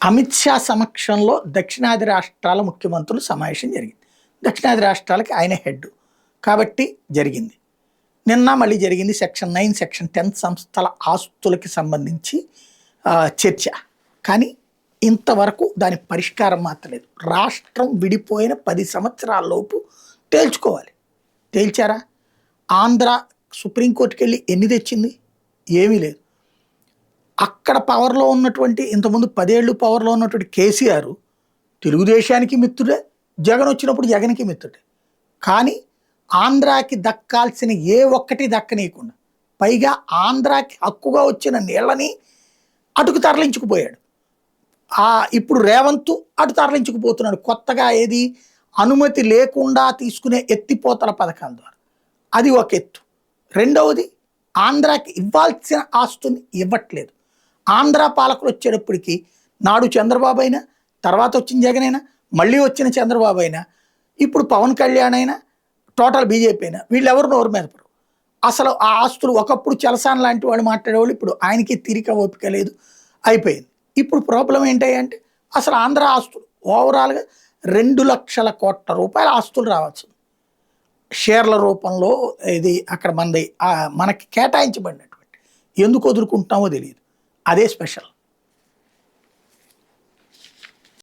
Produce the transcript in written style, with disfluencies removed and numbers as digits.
అమిత్ షా సమక్షంలో దక్షిణాది రాష్ట్రాల ముఖ్యమంత్రులు సమావేశం జరిగింది. దక్షిణాది రాష్ట్రాలకి ఆయన హెడ్ కాబట్టి జరిగింది. నిన్న మళ్ళీ జరిగింది సెక్షన్ 9, సెక్షన్ 10 సంస్థల ఆస్తులకి సంబంధించి చర్చ. కానీ ఇంతవరకు దాని పరిష్కారం మాత్రం లేదు. రాష్ట్రం విడిపోయిన 10 సంవత్సరాల లోపు తేల్చుకోవాలి. తేల్చారా? ఆంధ్ర సుప్రీంకోర్టుకి వెళ్ళి ఎన్ని తెచ్చింది? ఏమీ లేదు. అక్కడ పవర్లో ఉన్నటువంటి ఇంతకుముందు 10 ఏళ్ళు పవర్లో ఉన్నటువంటి కేసీఆర్ తెలుగుదేశానికి మిత్రుడే, జగన్ వచ్చినప్పుడు జగన్కి మిత్రుడే. కానీ ఆంధ్రాకి దక్కాల్సిన ఏ ఒక్కటి దక్కనీయకుండా, పైగా ఆంధ్రాకి హక్కుగా వచ్చిన నీళ్ళని అటుకు తరలించుకుపోయాడు. ఇప్పుడు రేవంత్ అటు తరలించుకుపోతున్నాడు. కొత్తగా ఏది అనుమతి లేకుండా తీసుకునే ఎత్తిపోతల పథకాల ద్వారా. అది ఒక ఎత్తు. రెండవది, ఆంధ్రాకి ఇవ్వాల్సిన ఆస్తుని ఇవ్వట్లేదు. ఆంధ్ర పాలకులు వచ్చేటప్పటికి నాడు చంద్రబాబు అయినా, తర్వాత వచ్చిన జగన్ అయినా, మళ్ళీ వచ్చిన చంద్రబాబు అయినా, ఇప్పుడు పవన్ కళ్యాణ్ అయినా, టోటల్ బీజేపీ అయినా, వీళ్ళెవరు నోరు మీద పడరు. అసలు ఆ ఆస్తులు ఒకప్పుడు చలసాన్ లాంటి వాళ్ళు మాట్లాడేవాళ్ళు, ఇప్పుడు ఆయనకి తీరిక ఓపిక లేదు, అయిపోయింది. ఇప్పుడు ప్రాబ్లం ఏంటంటే అసలు ఆంధ్ర ఆస్తులు ఓవరాల్గా 2 లక్షల కోట్ల రూపాయల ఆస్తులు రావచ్చు. షేర్ల రూపంలో ఇది అక్కడ మనకి కేటాయించబడినటువంటి, ఎందుకు వదులుకుంటామో తెలియదు. అదే స్పెషల్.